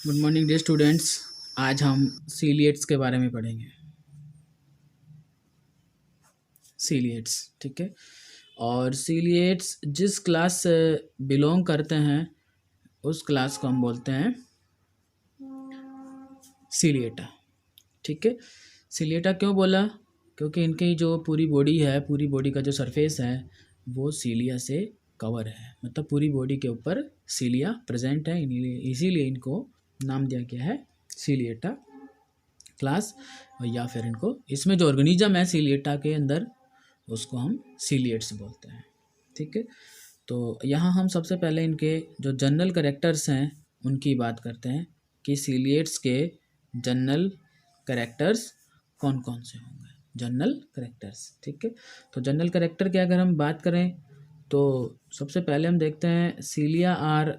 Good morning day students. आज हम सीलिएट्स के बारे में पढ़ेंगे। सीलिएट्स, ठीक है। और सीलिएट्स जिस क्लास से बिलोंग करते हैं उस क्लास को हम बोलते हैं सीलिएटा, ठीक है। सीलिएटा क्यों बोला? क्योंकि इनकी जो पूरी बॉडी है, पूरी बॉडी का जो सरफेस है वो सीलिया से कवर है, मतलब पूरी बॉडी के ऊपर सीलिया प्रेजेंट है, इसीलिए इनको नाम दिया गया है सीलिएटा क्लास। या फिर इनको इसमें जो ऑर्गेनिज्म है सीलिएटा के अंदर उसको हम सीलिएट्स बोलते हैं, ठीक है। तो यहाँ हम सबसे पहले इनके जो जनरल कैरेक्टर्स हैं उनकी बात करते हैं कि सीलिएट्स के जनरल कैरेक्टर्स कौन कौन से होंगे। जनरल कैरेक्टर्स, ठीक है। तो जनरल कैरेक्टर की अगर हम बात करें तो सबसे पहले हम देखते हैं cilia are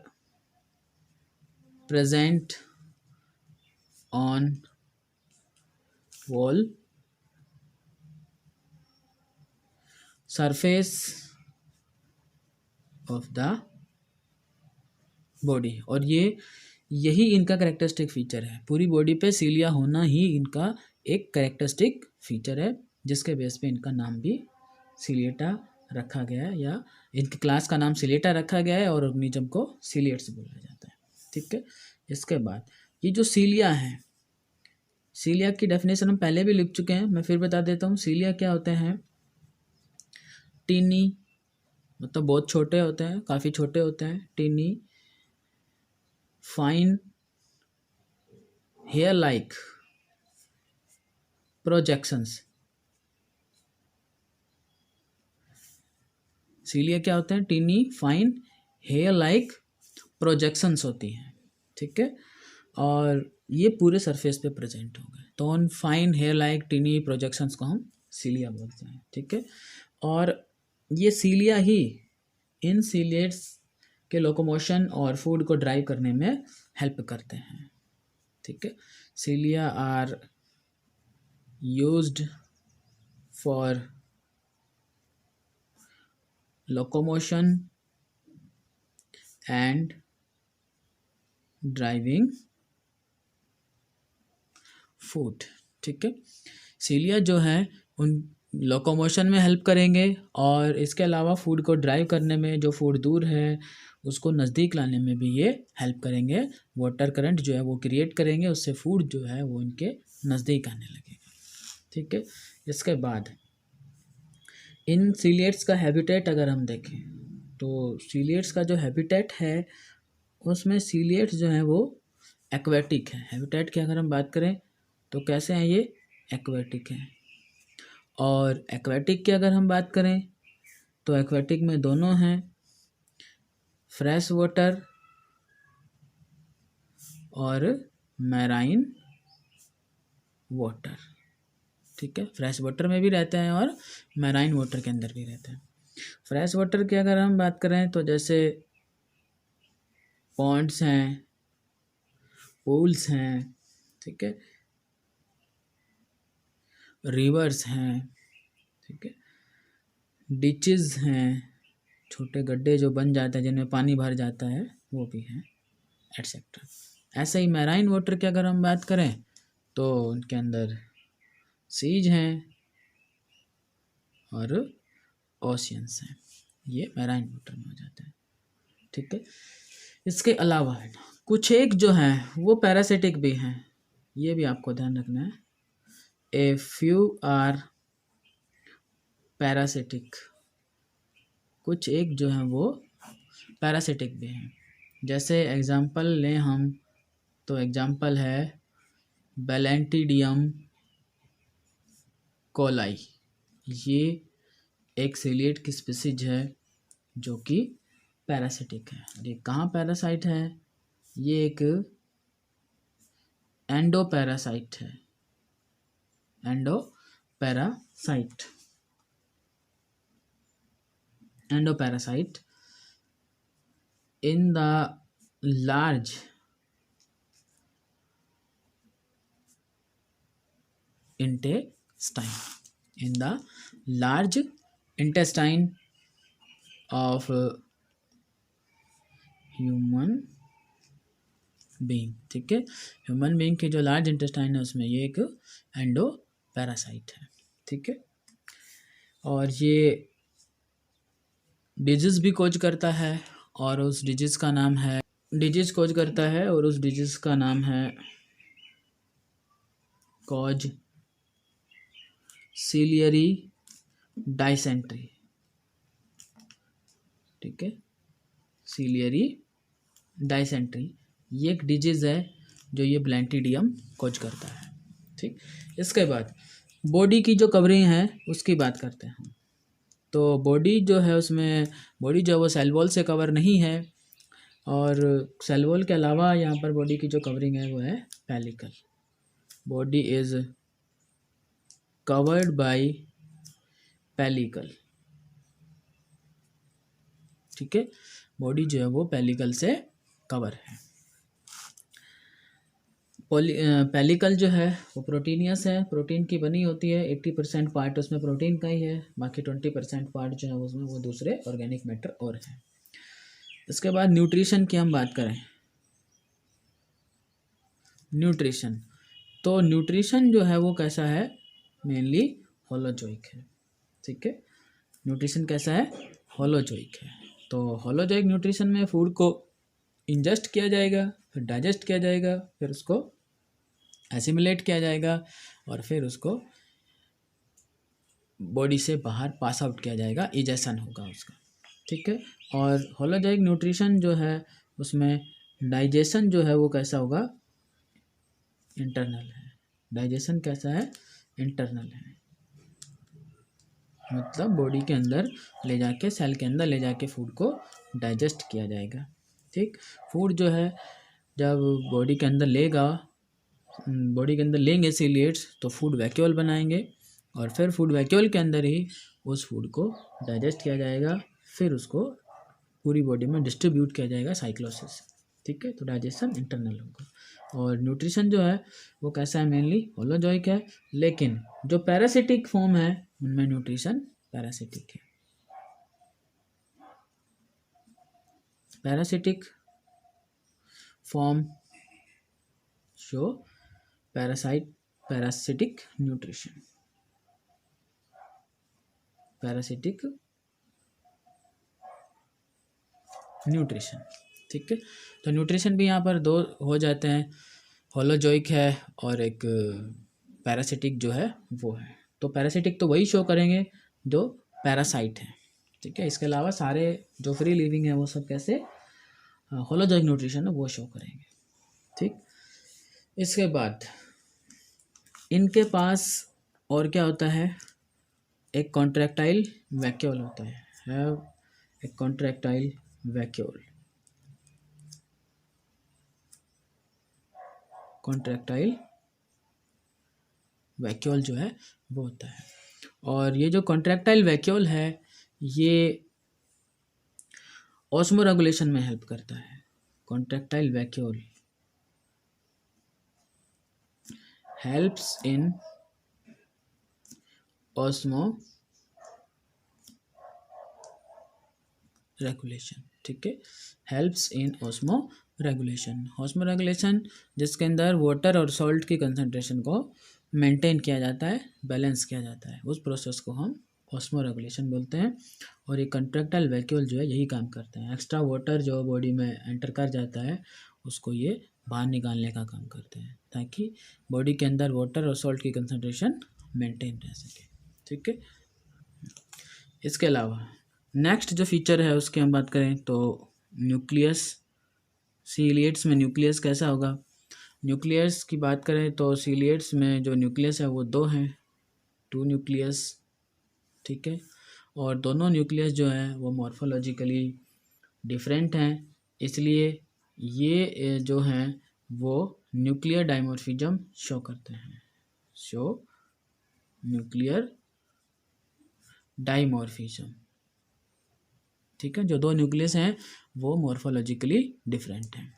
present on wall surface of the body. और यही इनका करेक्टरिस्टिक फीचर है। पूरी बॉडी पे सीलिया होना ही इनका एक करेक्टरिस्टिक फीचर है, जिसके बेस पे इनका नाम भी सीलिएटा रखा गया है, या इनकी क्लास का नाम सीलिएटा रखा गया है और ऑर्गेनिज्म को सीलिएट्स बोला जाता है, ठीक है। इसके बाद ये जो सीलिया है, सीलिया की डेफिनेशन हम पहले भी लिख चुके हैं, मैं फिर बता देता हूँ। सीलिया क्या होते हैं? टीनी, मतलब बहुत छोटे होते हैं, काफ़ी छोटे होते हैं। Tiny fine hair like projections. Cilia क्या होते हैं? Tiny fine hair like projections होती हैं, ठीक है। और ये पूरे सरफेस पे प्रेजेंट होंगे, तो उन fine hair like tiny projections को हम सीलिया बोलते हैं, ठीक है। और ये सीलिया ही इन सीलिएट्स के लोकोमोशन और फूड को ड्राइव करने में हेल्प करते हैं, ठीक है। Cilia are used for locomotion and driving food, ठीक है। सीलिया जो है उन लोकोमोशन में हेल्प करेंगे और इसके अलावा फूड को ड्राइव करने में, जो फूड दूर है उसको नज़दीक लाने में भी ये हेल्प करेंगे। वाटर करंट जो है वो क्रिएट करेंगे, उससे फूड जो है वो इनके नज़दीक आने लगेगा, ठीक है। इसके बाद इन सीलिएट्स का हैबिटेट अगर हम देखें तो सीलिएट्स का जो हैबिटेट है उसमें सीलिएट्स जो है वो एक्वेटिक है। हैबिटेट की अगर हम बात करें तो कैसे हैं ये? एक्वेटिक हैं। और एक्वेटिक की अगर हम बात करें तो एक्वेटिक में दोनों हैं, फ्रेश वाटर और मैराइन वाटर, ठीक है। फ्रेश वाटर में भी रहते हैं और मैराइन वाटर के अंदर भी रहते हैं। फ्रेश वाटर की अगर हम बात करें तो जैसे पॉन्ड्स हैं, पूल्स हैं, ठीक है, रिवर्स हैं, ठीक है, डिचेस हैं, छोटे गड्ढे जो बन जाते हैं जिनमें पानी भर जाता है वो भी हैं, एटसेट्रा। ऐसे ही मैराइन वाटर की अगर हम बात करें तो उनके अंदर सीज हैं और ओशियंस हैं, ये मैराइन वाटर में हो जाते हैं, ठीक है। इसके अलावा है ना कुछ एक जो हैं वो पैरासिटिक भी हैं, ये भी आपको ध्यान रखना है। ए फ्यू आर पैरासिटिक, कुछ एक जो हैं वो पैरासिटिक भी हैं। जैसे एग्जाम्पल लें हम तो एग्जाम्पल है बैलेंटिडियम कोलाई। ये एक सीलिएट की स्पीसीज है जो कि पैरासिटिक है। और ये कहाँ पैरासाइट है? ये एक एंडो पैरासाइट है, endo parasite, endo parasite in the large intestine, in the large intestine of human being, ठीक है। ह्यूमन बीइंग के जो लार्ज इंटेस्टाइन है उसमें ये एक एंडो पैरासाइट है, ठीक है। और ये डिजीज़ भी कोज करता है और उस डिजीज़ का नाम है, डिजीज़ कोज करता है और उस डिजीज़ का नाम है कॉज सीलियरी डाइसेंट्री, ठीक है। सीलियरी डाइसेंट्री ये एक डिजीज़ है जो ये ब्लैंटिडियम कोज करता है, ठीक। इसके बाद बॉडी की जो कवरिंग है उसकी बात करते हैं हम। तो बॉडी जो है उसमें, बॉडी जो है वो सेल वॉल से कवर नहीं है, और सेल वॉल के अलावा यहाँ पर बॉडी की जो कवरिंग है वो है pellicle. Body is covered by pellicle, ठीक है। बॉडी जो है वो पेलिकल से कवर है। पेलिकल जो है वो प्रोटीनियस है, प्रोटीन की बनी होती है। 80% पार्ट उसमें प्रोटीन का ही है, बाकी 20% पार्ट जो है उसमें वो दूसरे ऑर्गेनिक मैटर और है। इसके बाद न्यूट्रिशन की हम बात करें, न्यूट्रिशन, तो न्यूट्रिशन जो है वो कैसा है, मेनली होलोजोइक है, ठीक है। न्यूट्रिशन कैसा है, होलोजोइक है। तो होलोजोइक न्यूट्रिशन में फूड को इंजेस्ट किया जाएगा, फिर डाइजेस्ट किया जाएगा, फिर उसको एसिमिलेट किया जाएगा और फिर उसको बॉडी से बाहर पास आउट किया जाएगा, इजेशन होगा उसका, ठीक है। और होलोजोइक न्यूट्रिशन जो है उसमें डाइजेशन जो है वो कैसा होगा, इंटरनल है। डाइजेशन कैसा है, इंटरनल है, मतलब बॉडी के अंदर ले जाके, सेल के अंदर ले जाके फूड को डाइजेस्ट किया जाएगा, ठीक। फूड जो है जब बॉडी के अंदर लेगा, बॉडी के अंदर लेंगे सीलिएट्स तो फूड वैक्यूल बनाएंगे और फिर फूड वैक्यूल के अंदर ही उस फूड को डाइजेस्ट किया जाएगा, फिर उसको पूरी बॉडी में डिस्ट्रीब्यूट किया जाएगा साइक्लोसिस, ठीक है। तो डाइजेशन इंटरनल होगा। और न्यूट्रिशन जो है वो कैसा है, मेनली होलोजोइक है, लेकिन जो पैरासिटिक फॉर्म है उनमें न्यूट्रिशन पैरासिटिक है। Parasitic form show parasitic nutrition, parasitic nutrition, ठीक है। तो न्यूट्रिशन भी यहाँ पर दो हो जाते हैं, होलोजोइक है और एक पैरासिटिक जो है वो है। तो पैरासिटिक तो वही शो करेंगे जो पैरासाइट है, ठीक है। इसके अलावा सारे जो फ्री लिविंग है वो सब कैसे होलोजोइक न्यूट्रिशन है वो शो करेंगे, ठीक। इसके बाद इनके पास और क्या होता है, एक कॉन्ट्रैक्टाइल वैक्यूल होता है, have a contractile vacuole, contractile vacuole जो है वो होता है। और ये जो कॉन्ट्रैक्टाइल वैक्यूल है ये ऑस्मो रेगुलेशन में हेल्प करता है। Contractile vacuole helps in osmo regulation, ठीक है। Helps in osmo regulation, osmo regulation जिसके अंदर वाटर और सॉल्ट की कंसंट्रेशन को मेंटेन किया जाता है, बैलेंस किया जाता है, उस प्रोसेस को हम ऑस्मो रेगुलेशन बोलते हैं। और ये कॉन्ट्रैक्टाइल वैक्यूल जो है यही काम करते हैं। एक्स्ट्रा वाटर जो बॉडी में एंटर कर जाता है उसको ये बाहर निकालने का काम करते हैं, ताकि बॉडी के अंदर वाटर और सॉल्ट की कंसंट्रेशन मेंटेन रह सके, ठीक है। इसके अलावा नेक्स्ट जो फीचर है उसकी हम बात करें तो न्यूक्लियस, सीलिएट्स में न्यूक्लियस कैसा होगा। न्यूक्लियस की बात करें तो सीलिएट्स में जो न्यूक्लियस है वो दो हैं, 2 न्यूक्लियस, ठीक है। और दोनों न्यूक्लियस जो है वो मॉर्फोलॉजिकली डिफरेंट हैं, इसलिए ये जो हैं वो न्यूक्लियर डाइमॉर्फिज्म शो करते हैं, शो न्यूक्लियर डाइमॉर्फिज्म, ठीक है। जो दो न्यूक्लियस हैं वो मॉर्फोलॉजिकली डिफरेंट हैं,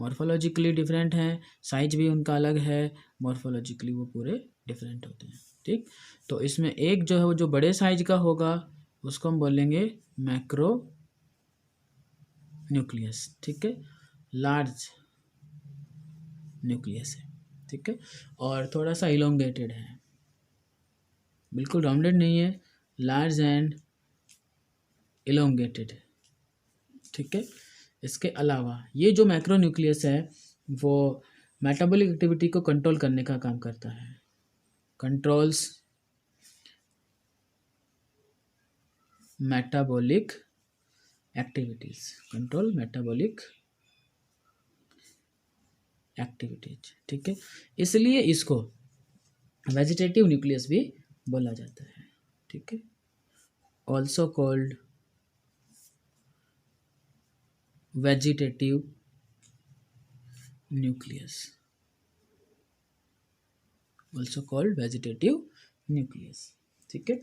मॉर्फोलॉजिकली डिफरेंट हैं, साइज भी उनका अलग है, मॉर्फोलॉजिकली वो पूरे डिफरेंट होते हैं, ठीक। तो इसमें एक जो है वो जो बड़े साइज का होगा उसको हम बोलेंगे मैक्रो न्यूक्लियस, ठीक है। लार्ज न्यूक्लियस है, ठीक है। और थोड़ा सा इलोंगेटेड है, बिल्कुल राउंडेड नहीं है, लार्ज एंड इलोंगेटेड, ठीक है। इसके अलावा ये जो मैक्रो न्यूक्लियस है वो मेटाबॉलिक एक्टिविटी को कंट्रोल करने का काम करता है, controls metabolic activities, control metabolic activities, ठीक है। इसलिए इसको वेजिटेटिव न्यूक्लियस भी बोला जाता है, ठीक है। Also called vegetative nucleus, also called vegetative nucleus, ठीक है।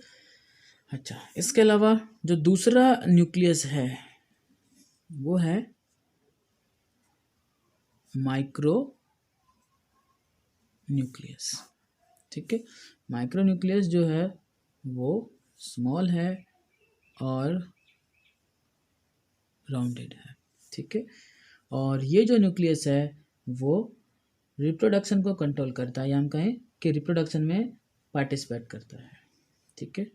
अच्छा, इसके अलावा जो दूसरा न्यूक्लियस है वो है माइक्रो न्यूक्लियस, ठीक है। माइक्रो न्यूक्लियस जो है वो स्मॉल है और राउंडेड है, ठीक है। और ये जो न्यूक्लियस है वो रिप्रोडक्शन को कंट्रोल करता है, या हम कहें कि रिप्रोडक्शन में पार्टिसिपेट करता है, ठीक है।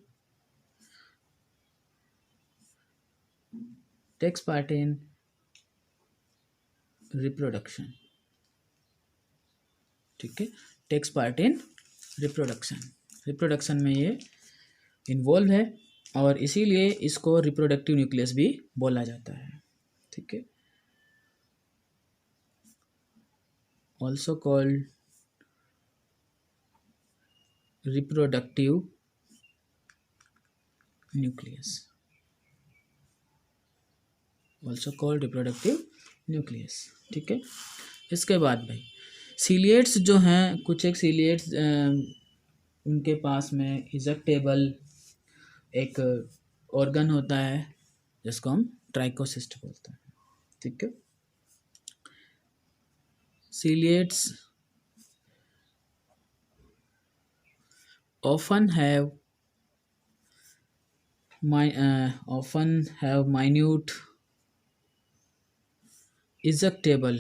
टेक्स पार्ट इन रिप्रोडक्शन, ठीक है। Takes part in reproduction, reproduction में ये इन्वॉल्व है और इसीलिए इसको रिप्रोडक्टिव न्यूक्लियस भी बोला जाता है, ठीक है। Also called reproductive nucleus, also called reproductive nucleus, ठीक है। इसके बाद भाई सीलिएट्स जो हैं, कुछ एक सीलिएट्स उनके पास में इजेक्टेबल एक ऑर्गन होता है जिसको हम ट्राइकोसिस्ट बोलते हैं, ठीक है। सीलिएट्स often have minute ejectable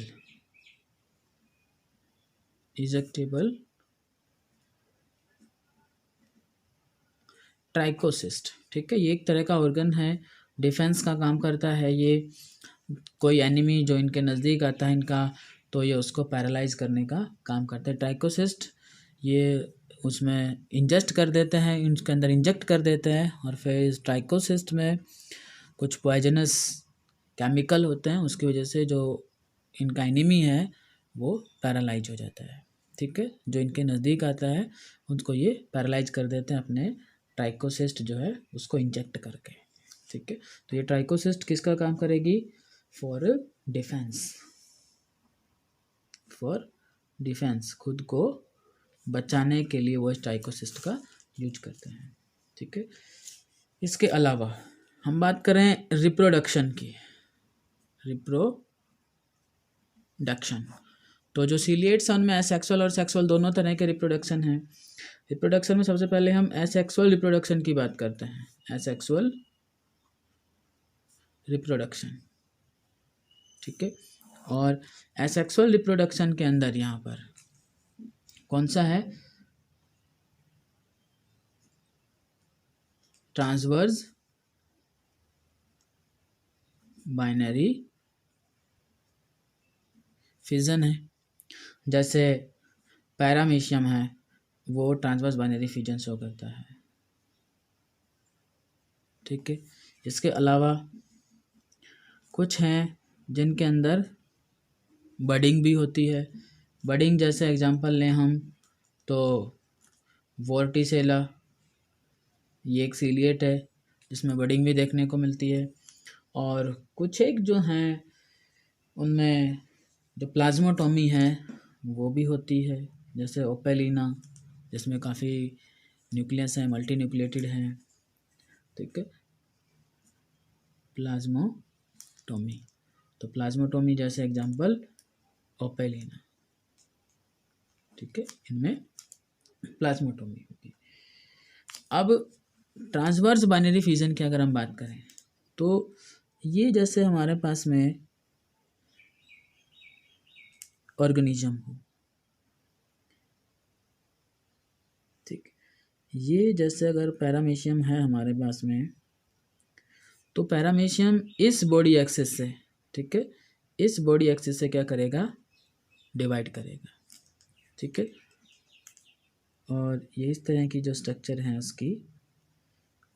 trichocyst, ठीक है। ये एक तरह का ऑर्गन है, डिफेंस का काम करता है। ये कोई एनिमी जो इनके नज़दीक आता है इनका, तो ये उसको पैरालाइज करने का काम करता है। ट्राइकोसिस्ट ये उसमें इंजेस्ट कर देते हैं, उसके अंदर इंजेक्ट कर देते हैं और फिर इस ट्राइकोसिस्ट में कुछ पॉइजनस केमिकल होते हैं, उसकी वजह से जो इनका एनिमी है वो पैरालाइज हो जाता है, ठीक है। जो इनके नज़दीक आता है उसको ये पैरालाइज कर देते हैं अपने ट्राइकोसिस्ट जो है उसको इंजेक्ट करके, ठीक है। तो ये ट्राइकोसिस्ट किसका काम करेगी? फॉर डिफेंस, खुद को बचाने के लिए वो इस ट्राइकोसिस्ट का यूज करते हैं, ठीक है। इसके अलावा हम बात करें रिप्रोडक्शन की, तो जो सीलिएट्स हैं उनमें एसेक्सुअल और सेक्सुअल दोनों तरह के रिप्रोडक्शन हैं। रिप्रोडक्शन में सबसे पहले हम एसेक्सुअल रिप्रोडक्शन की बात करते हैं, एसेक्सुअल रिप्रोडक्शन, ठीक है। और एसेक्सुअल रिप्रोडक्शन के अंदर यहाँ पर कौन सा है? ट्रांसवर्स बाइनरी फिजन है। जैसे पैरामीशियम है वो ट्रांसवर्स बाइनरी फिजन शो करता है, ठीक है। इसके अलावा कुछ हैं जिनके अंदर बडिंग भी होती है। बडिंग जैसे एग्जांपल लें हम तो वोर्टिसेला, ये एक सीलिएट है जिसमें बडिंग भी देखने को मिलती है। और कुछ एक जो हैं उनमें जो प्लाज्मोटोमी है वो भी होती है, जैसे ओपेलिना जिसमें काफ़ी न्यूक्लियस हैं, मल्टी न्यूक्लिएटेड हैं, ठीक है। प्लाज्मोटोमी, तो प्लाज्मोटोमी जैसे एग्जांपल ओपेलिना, ठीक है, इनमें प्लाज्मोटोमी होगी। अब ट्रांसवर्स बाइनरी फिजन की अगर हम बात करें तो ये जैसे हमारे पास में ऑर्गेनिज्म हो, ये जैसे अगर पैरामीशियम है हमारे पास में, तो पैरामीशियम इस बॉडी एक्सिस से, ठीक है, इस बॉडी एक्सिस से क्या करेगा, डिवाइड करेगा, ठीक है। और ये इस तरह की जो स्ट्रक्चर है उसकी,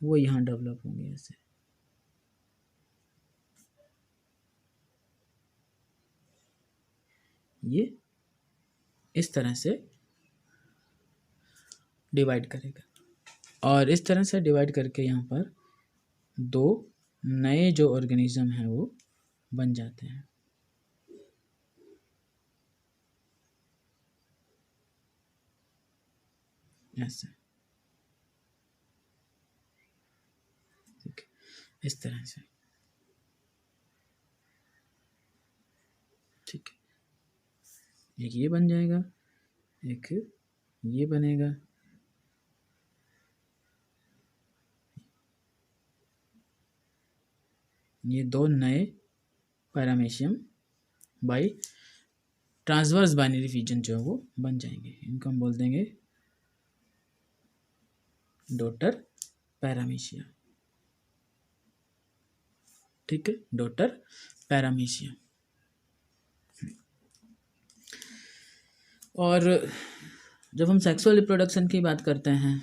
वो यहाँ डेवलप होंगे ऐसे। ये इस तरह से डिवाइड करेगा, और इस तरह से डिवाइड करके यहाँ पर दो नए जो ऑर्गेनिज्म हैं वो बन जाते हैं, ऐसे, ठीक है, इस तरह से, ठीक है। एक ये बन जाएगा, एक ये बनेगा, ये दो नए paramecium by transverse binary fission जो है वो बन जाएंगे। इनको हम बोल देंगे डॉटर पैरामीशिया, ठीक है, डॉटर पैरामीशिया। और जब हम सेक्सुअल रिप्रोडक्शन की बात करते हैं,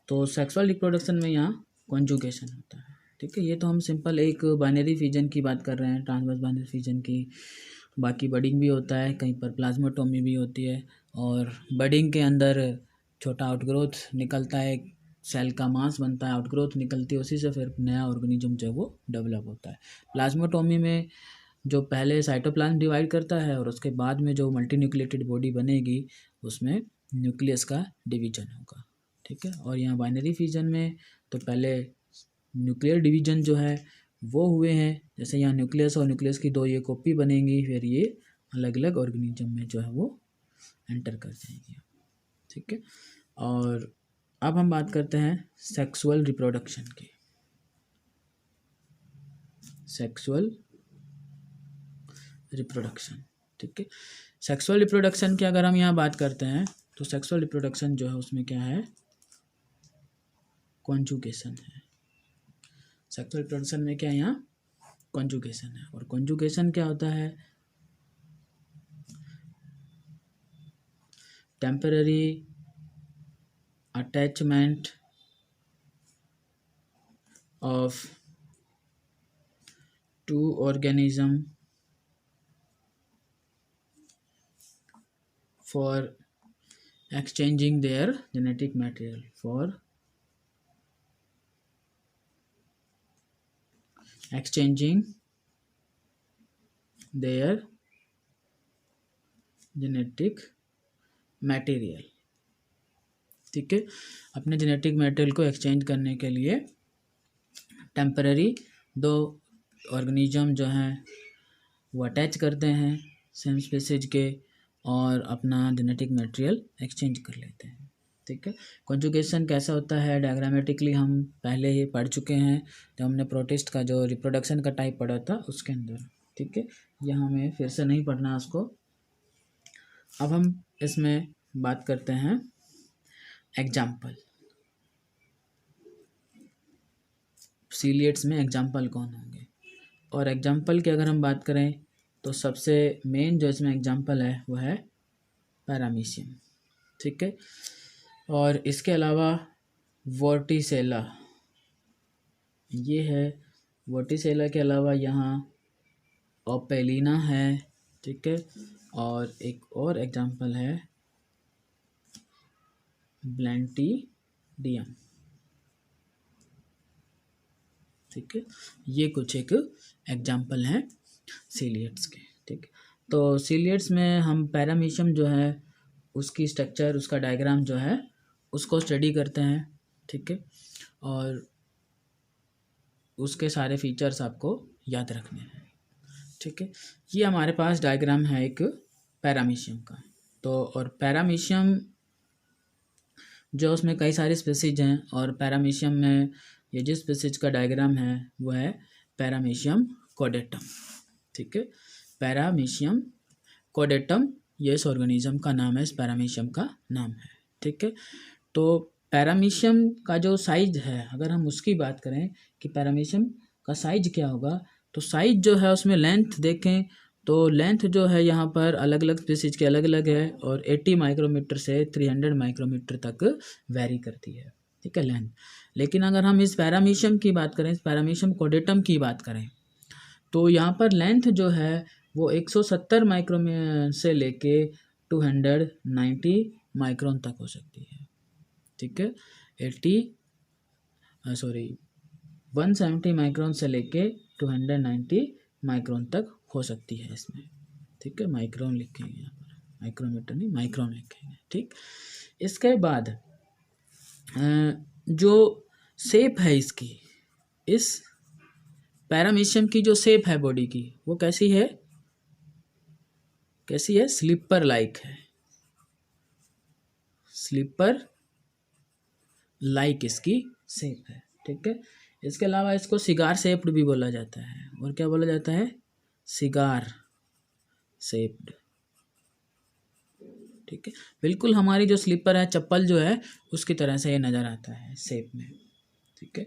तो सेक्सुअल रिप्रोडक्शन में यहाँ कॉन्जुगेशन होता है, ठीक है। ये तो हम सिंपल एक बाइनरी फिजन की बात कर रहे हैं, ट्रांसवर्स बाइनरी फिजन की। बाकी बडिंग भी होता है, कहीं पर प्लाज्मोटोमी भी होती है, और बडिंग के अंदर छोटा आउटग्रोथ निकलता है, सेल का मास बनता है, आउटग्रोथ निकलती है, उसी से फिर नया ऑर्गेनिज्म जो है वो डेवलप होता है। प्लाज्मोटोमी में जो पहले साइटोप्लाज्म डिवाइड करता है और उसके बाद में जो मल्टीन्यूक्लिएटेड बॉडी बनेगी, उसमें न्यूक्लियस का डिवीजन होगा, ठीक है। और यहाँ बाइनरी फिजन में तो पहले न्यूक्लियर डिवीजन जो है वो हुए हैं, जैसे यहाँ न्यूक्लियस और न्यूक्लियस की दो ये कॉपी बनेंगी, फिर ये अलग अलग ऑर्गेनिज्म में जो है वो एंटर कर जाएंगे, ठीक है। और अब हम बात करते हैं सेक्सुअल रिप्रोडक्शन की। सेक्सुअल रिप्रोडक्शन, ठीक है। सेक्सुअल रिप्रोडक्शन की अगर हम यहाँ बात करते हैं, तो सेक्सुअल रिप्रोडक्शन जो है उसमें क्या है, कॉन्जुगेशन है। सेक्सुअल रिप्रोडक्शन में क्या है, यहाँ कॉन्जुगेशन है। और कॉन्जुगेशन क्या होता है, temporary attachment of two organism for exchanging their genetic material, for exchanging their genetic material, ठीक है। अपने जेनेटिक मटेरियल को एक्सचेंज करने के लिए टेम्पररी दो ऑर्गेनिज्म जो हैं वो अटैच करते हैं सेम स्पीसीज के, और अपना जेनेटिक मटेरियल एक्सचेंज कर लेते हैं, ठीक है। कॉन्जुगेशन कैसा होता है, डायग्रामेटिकली हम पहले ही पढ़ चुके हैं जब हमने प्रोटिस्ट का जो रिप्रोडक्शन का टाइप पढ़ा था उसके अंदर, ठीक है। यहाँ हमें फिर से नहीं पढ़ना उसको। अब हम इसमें बात करते हैं एग्जाम्पल। सीलिएट्स में एग्जाम्पल कौन होंगे, और एग्जाम्पल की अगर हम बात करें तो सबसे मेन जो इसमें एग्जाम्पल है वो है पैरामीशियम, ठीक है। और इसके अलावा वर्टिसेला, ये है। वर्टिसेला के अलावा यहाँ ओपेलिना है, ठीक है। और एक और एग्जाम्पल है ब्लैंटिडियम, ठीक है। ये कुछ एक एग्जाम्पल हैं सीलिएट्स के, ठीक है। तो सीलिएट्स में हम पैरामीशियम जो है उसकी स्ट्रक्चर, उसका डायग्राम जो है उसको स्टडी करते हैं, ठीक है। और उसके सारे फीचर्स आपको याद रखने हैं, ठीक है। ये हमारे पास डायग्राम है एक पैरामीशियम का। तो और पैरामीशियम जो उसमें कई सारी स्पीसीज हैं, और पैरामीशियम में ये जिस स्पीसीज का डायग्राम है वो है पैरामीशियम कोडेटम, ठीक है। पैरामीशियम कोडेटम ये इस ऑर्गेनिज्म का नाम है, इस पैरामीशियम का नाम है, ठीक है। तो पैरामीशियम का जो साइज है, अगर हम उसकी बात करें कि पैरामीशियम का साइज क्या होगा, तो साइज जो है उसमें लेंथ देखें तो लेंथ जो है यहाँ पर अलग अलग स्पीसीज के अलग अलग है और 80 माइक्रोमीटर से 300 माइक्रोमीटर तक वेरी करती है, ठीक है, लेंथ। लेकिन अगर हम इस पैरामीशियम की बात करें, इस पैरामीशियम कोडेटम की बात करें, तो यहाँ पर लेंथ जो है वो 170 माइक्रोन से लेके 290 माइक्रोन तक हो सकती है, ठीक है। 170 माइक्रोन से लेके 290 माइक्रोन तक हो सकती है इसमें, ठीक है। माइक्रोन लिखेंगे यहाँ पर, माइक्रोमीटर नहीं, माइक्रोन लिखेंगे, ठीक। इसके बाद जो शेप है इसकी, इस पैरामीशियम की जो शेप है बॉडी की, वो कैसी है, कैसी है, स्लीपर लाइक है, स्लीपर लाइक इसकी शेप है, ठीक है। इसके अलावा इसको सिगार शेप्ड भी बोला जाता है, और क्या बोला जाता है, सिगार शेप्ड, ठीक है। बिल्कुल हमारी जो स्लीपर है, चप्पल जो है, उसकी तरह से ये नज़र आता है शेप में, ठीक है।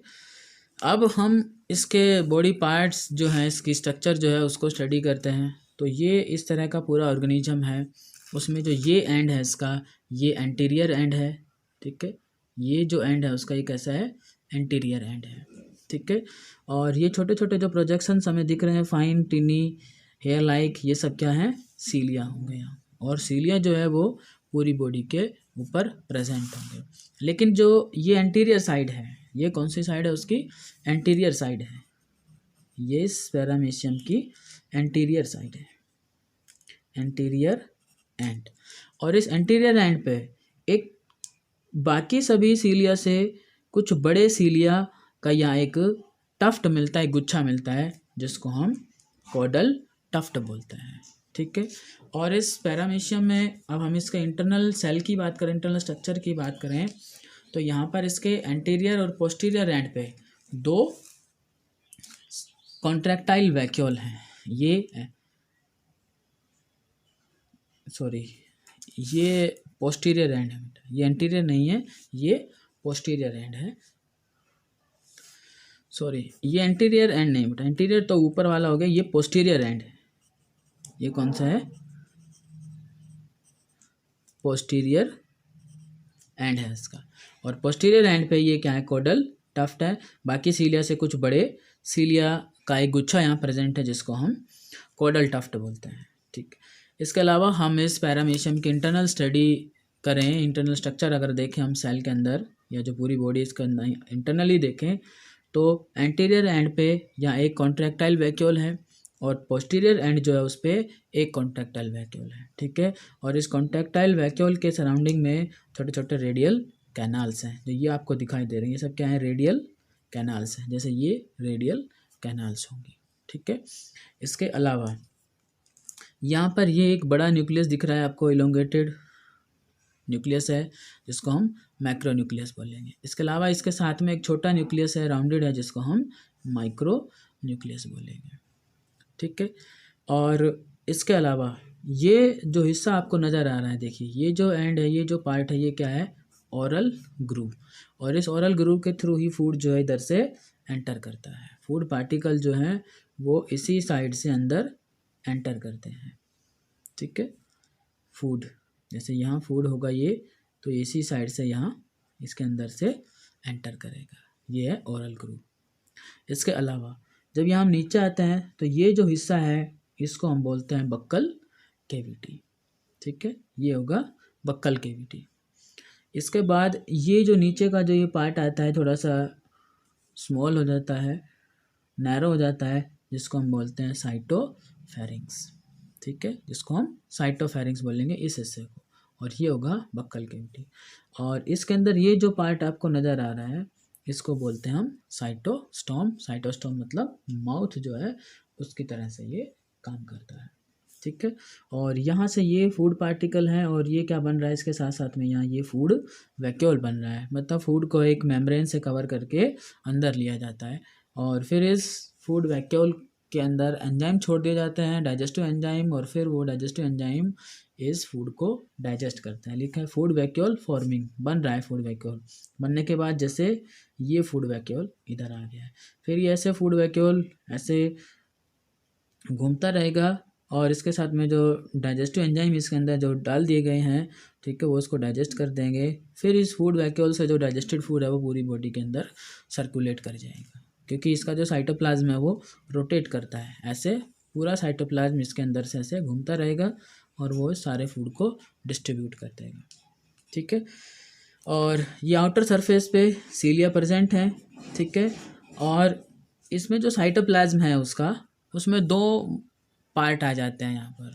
अब हम इसके बॉडी पार्ट्स जो हैं, इसकी स्ट्रक्चर जो है उसको स्टडी करते हैं। तो ये इस तरह का पूरा ऑर्गेनिज्म है, उसमें जो ये एंड है इसका, ये एंटीरियर एंड है, ठीक है। ये जो एंड है उसका ये कैसा है, एंटीरियर एंड है, ठीक है। और ये छोटे छोटे जो प्रोजेक्शंस हमें दिख रहे हैं, फाइन टिनी हेयर लाइक, ये सब क्या है, सीलिया होंगे यहाँ, और सीलिया जो है वो पूरी बॉडी के ऊपर प्रेजेंट होंगे। लेकिन जो ये एंटीरियर साइड है, ये कौन सी साइड है उसकी, एंटीरियर साइड है, ये इस पैरामीशियम की एंटीरियर साइड है, एंटीरियर एंड। और इस एंटीरियर एंड पे एक बाकी सभी सीलिया से कुछ बड़े सीलिया का यहाँ एक टफ्ट मिलता है, गुच्छा मिलता है, जिसको हम कॉडल टफ्ट बोलते हैं, ठीक है। और इस पैरामीशियम में अब हम इसके इंटरनल सेल की बात करें, इंटरनल स्ट्रक्चर की बात करें, तो यहाँ पर इसके एंटीरियर और पोस्टीरियर एंड पे दो कॉन्ट्रैक्टाइल वैक्यूल हैं, ये पोस्टीरियर एंड है, ये एंटीरियर नहीं है, ये पोस्टीरियर एंड है, ये एंटीरियर एंड नहीं बेटा, एंटीरियर तो ऊपर वाला हो गया, ये पोस्टीरियर एंड है, ये कौन सा है, पोस्टीरियर एंड है इसका। और पोस्टीरियर एंड पे ये क्या है, कॉडल टफ्ट है, बाकी सीलिया से कुछ बड़े सीलिया का एक गुच्छा यहाँ प्रेजेंट है, जिसको हम कॉडल टफ्ट बोलते हैं, ठीक। इसके अलावा हम इस पैरामीशियम की इंटरनल स्टडी करें, इंटरनल स्ट्रक्चर अगर देखें हम सेल के अंदर, या जो पूरी बॉडी इसके अंदर इंटरनली देखें, तो एंटीरियर एंड पे यहाँ एक कॉन्ट्रैक्टाइल वैक्यूल है, और पोस्टीरियर एंड जो है उस पर एक कॉन्ट्रैक्टाइल वैक्यूल है, ठीक है। और इस कॉन्ट्रैक्टाइल वैक्यूल के सराउंडिंग में छोटे छोटे रेडियल कैनाल्स हैं, जो ये आपको दिखाई दे रही हैं, ये सब क्या है, रेडियल कैनाल्स हैं, जैसे ये रेडियल कैनाल्स होंगी, ठीक है। इसके अलावा यहाँ पर ये एक बड़ा न्यूक्लियस दिख रहा है आपको, इलोंगेटेड न्यूक्लियस है, जिसको हम मैक्रो न्यूक्लियस बोलेंगे। इसके अलावा इसके साथ में एक छोटा न्यूक्लियस है, राउंडेड है, जिसको हम माइक्रो न्यूक्लियस बोलेंगे, ठीक है। और इसके अलावा ये जो हिस्सा आपको नज़र आ रहा है, देखिए ये जो एंड है, ये जो पार्ट है, ये क्या है, ओरल ग्रूव, और इस ओरल ग्रूव के थ्रू ही फूड जो है इधर से एंटर करता है, फूड पार्टिकल जो हैं वो इसी साइड से अंदर एंटर करते हैं, ठीक है। फूड, जैसे यहाँ फूड होगा ये, तो इसी साइड से यहाँ इसके अंदर से एंटर करेगा, ये है ओरल ग्रूव। इसके अलावा जब यहाँ हम नीचे आते हैं, तो ये जो हिस्सा है इसको हम बोलते हैं बक्कल कैविटी, ठीक है, ये होगा बक्कल कैविटी। इसके बाद ये जो नीचे का जो ये पार्ट आता है, थोड़ा सा स्मॉल हो जाता है, नैरो हो जाता है, जिसको हम बोलते हैं साइटोफेरिंग्स, ठीक है, जिसको हम साइटोफेरिंग्स बोलेंगे इस हिस्से को, और ये होगा बक्कल कैविटी। और इसके अंदर ये जो पार्ट आपको नज़र आ रहा है, इसको बोलते हैं हम साइटोस्टोम, साइटोस्टोम मतलब माउथ जो है उसकी तरह से ये काम करता है, ठीक है। और यहाँ से ये फूड पार्टिकल है, और ये क्या बन रहा है, इसके साथ साथ में यहाँ ये फूड वैक्यूल बन रहा है, मतलब फूड को एक मेम्ब्रेन से कवर करके अंदर लिया जाता है, और फिर इस फूड वैक्यूल के अंदर एंजाइम छोड़ दिए जाते हैं, डाइजेस्टिव एंजाइम, और फिर वो डाइजेस्टिव एंजाइम इस फूड को डाइजेस्ट करते हैं। लिखा है फूड वैक्यूल फॉर्मिंग, बन रहा है फूड वैक्यूल। बनने के बाद जैसे ये फूड वैक्यूल इधर आ गया है, फिर ये ऐसे फूड वैक्यूल ऐसे घूमता रहेगा, और इसके साथ में जो डाइजेस्टिव एंजाइम इसके अंदर जो डाल दिए गए हैं, ठीक है, वो उसको डाइजेस्ट कर देंगे। फिर इस फूड वैक्यूल से जो डाइजेस्टेड फूड है वो पूरी बॉडी के अंदर सर्कुलेट कर जाएगा, क्योंकि इसका जो साइटोप्लाज्म है वो रोटेट करता है। ऐसे पूरा साइटोप्लाज्म इसके अंदर से ऐसे घूमता रहेगा और वो सारे फूड को डिस्ट्रीब्यूट कर देगा, ठीक है। और ये आउटर सरफेस पे सीलिया प्रेजेंट है, ठीक है। और इसमें जो साइटोप्लाज्म है उसका, उसमें दो पार्ट आ जाते हैं यहाँ पर,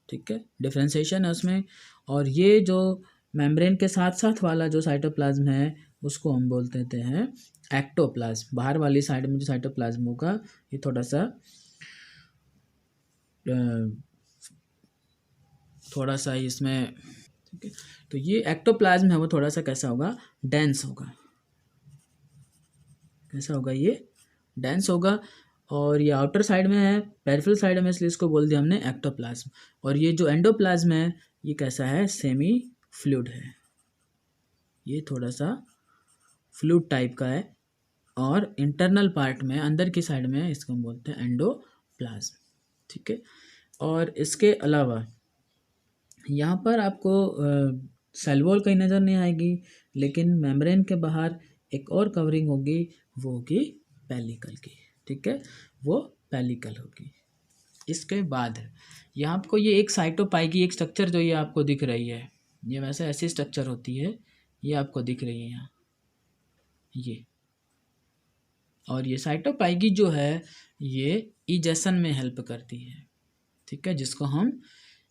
ठीक है, डिफ्रेंशिएशन है उसमें। और ये जो मेम्ब्रेन के साथ साथ वाला जो साइटोप्लाज्म है उसको हम बोल देते हैं एक्टोप्लाज्म। बाहर वाली साइड में जो साइटोप्लाज्म होगा ये थोड़ा सा इसमें, ठीक है। तो ये एक्टोप्लाज्म है वो थोड़ा सा कैसा होगा, डेंस होगा। कैसा होगा, ये डेंस होगा। और ये आउटर साइड में है, पेरिफेरल साइड में, इसलिए इसको बोल दिया हमने एक्टोप्लाज्म। और ये जो एंडोप्लाज्म है ये कैसा है, सेमी फ्लूइड है, ये थोड़ा सा फ्लूइड टाइप का है। और इंटरनल पार्ट में अंदर की साइड में इसको हम बोलते हैं एंडोप्लाज्म, ठीक है। और इसके अलावा यहाँ पर आपको सेल वॉल कहीं नज़र नहीं आएगी, लेकिन मेम्ब्रेन के बाहर एक और कवरिंग होगी, वो होगी पेलिकल की, ठीक है, वो पेलिकल होगी। इसके बाद यहाँ आपको ये एक साइटोपाई की एक स्ट्रक्चर जो ये आपको दिख रही है, ये वैसे ऐसी स्ट्रक्चर होती है, ये आपको दिख रही है यहाँ ये। और ये साइटोपाई जो है ये इजेशन में हेल्प करती है, ठीक है, जिसको हम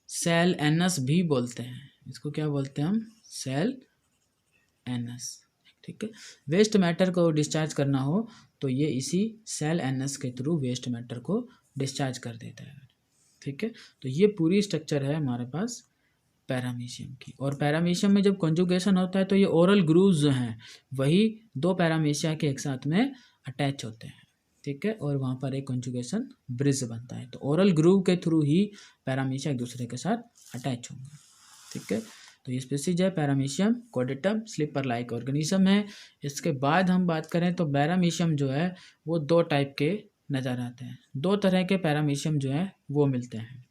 सेल एनस भी बोलते हैं। इसको क्या बोलते हैं हम, सेल एनस, ठीक है। वेस्ट मैटर को डिस्चार्ज करना हो तो ये इसी सेल एनस के थ्रू वेस्ट मैटर को डिस्चार्ज कर देता है, ठीक है। तो ये पूरी स्ट्रक्चर है हमारे पास पैरामीशियम की। और पैरामीशियम में जब कॉन्जुगेशन होता है तो ये ओरल ग्रूव्स जो हैं वही दो पैरामीशिया के एक साथ में अटैच होते हैं, ठीक है, और वहाँ पर एक कॉन्जुगेशन ब्रिज बनता है। तो ओरल ग्रूव के थ्रू ही पैरामीशिया एक दूसरे के साथ अटैच होंगे, ठीक है। तो ये स्पीसीज है पैरामीशियम कोडेटम, स्लीपर लाइक ऑर्गेनिज्म है। इसके बाद हम बात करें तो पैरामीशियम जो है वो दो टाइप के नज़र आते हैं, दो तरह के पैरामीशियम जो है वो मिलते हैं।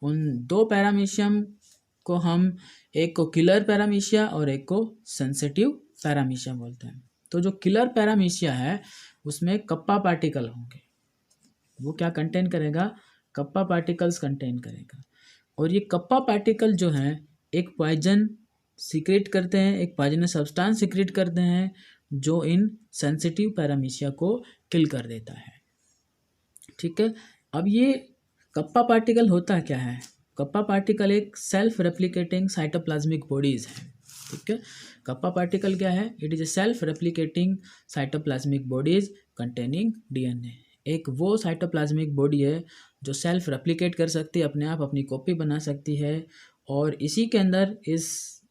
उन दो पैरामीशियम को हम, एक को किलर पैरामीशिया और एक को सेंसिटिव पैरामीशिया बोलते हैं। तो जो किलर पैरामीशिया है उसमें कप्पा पार्टिकल होंगे, वो क्या कंटेन करेगा, कप्पा पार्टिकल्स कंटेन करेगा। और ये कप्पा पार्टिकल जो हैं एक पॉइजन सीक्रेट करते हैं, एक पॉइजनस सब्सटेंस सीक्रेट करते हैं जो इन सेंसिटिव पैरामीशिया को किल कर देता है, ठीक है। अब ये कप्पा पार्टिकल होता क्या है, कप्पा पार्टिकल एक सेल्फ रेप्लिकेटिंग साइटोप्लाज्मिक बॉडीज है, ठीक है। कप्पा पार्टिकल क्या है, it is a self replicating cytoplasmic bodies containing DNA. एक वो साइटोप्लाज्मिक बॉडी है जो सेल्फ रेप्लिकेट कर सकती है, अपने आप अपनी कॉपी बना सकती है। और इसी के अंदर इस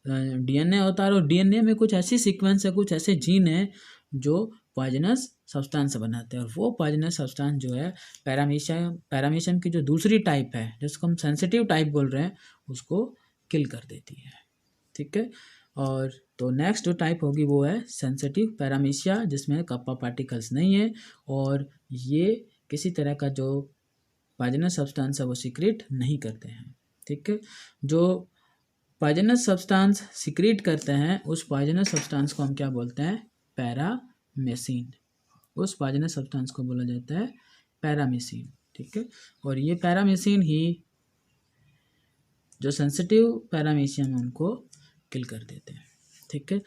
डीएनए होता है, और डीएनए में कुछ ऐसी सीक्वेंस है, कुछ ऐसे जीन है जो पॉइजनस सब्सटेंस बनाते हैं। और वो पॉइजनस सब्सटेंस जो है पैरामीशियम की जो दूसरी टाइप है जिसको हम सेंसिटिव टाइप बोल रहे हैं उसको किल कर देती है, ठीक है। और तो नेक्स्ट जो टाइप होगी वो है सेंसिटिव पैरामीशिया, जिसमें कप्पा पार्टिकल्स नहीं है और ये किसी तरह का जो पॉइजनस सब्सटेंस है वो सीक्रेट नहीं करते हैं, ठीक है। जो पॉइजनस सब्सटेंस सीक्रेट करते हैं उस पॉइजनस सब्सटेंस को हम क्या बोलते हैं, पैरामेसिन। उस पॉइजनस सब्सटेंस को बोला जाता है पैरामेसिन, ठीक है। और ये पैरामेसिन ही जो सेंसिटिव पैरामीशियम है उनको किल कर देते हैं, ठीक है।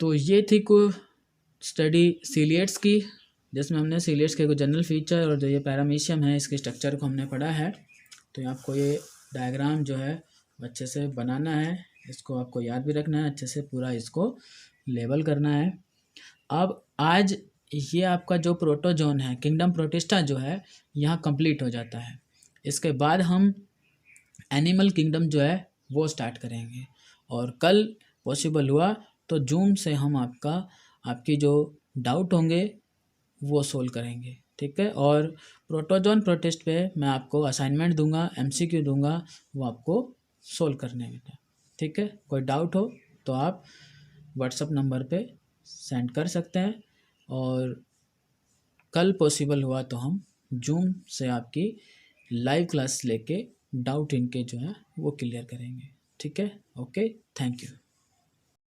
तो ये थी कुछ स्टडी सीलिएट्स की, जिसमें हमने सीलिएट्स के कुछ जनरल फीचर और जो ये पैरामीशियम है इसके स्ट्रक्चर को हमने पढ़ा है। तो आपको ये डायग्राम जो है अच्छे से बनाना है, इसको आपको याद भी रखना है, अच्छे से पूरा इसको लेबल करना है। अब आज ये आपका जो प्रोटोजोन है, किंगडम प्रोटिस्टा जो है यहाँ कंप्लीट हो जाता है। इसके बाद हम एनिमल किंगडम जो है वो स्टार्ट करेंगे, और कल पॉसिबल हुआ तो जूम से हम आपकी जो डाउट होंगे वो सोल्व करेंगे। ठीक है। और प्रोटोजोन प्रोटिस्ट पे मैं आपको असाइनमेंट दूंगा, एमसीक्यू दूंगा, वो आपको सोल्व करने में है। ठीक है, कोई डाउट हो तो आप व्हाट्सअप नंबर पे सेंड कर सकते हैं, और कल पॉसिबल हुआ तो हम जूम से आपकी लाइव क्लास लेके डाउट इनके जो है वो क्लियर करेंगे। ठीक है, ओके, थैंक यू।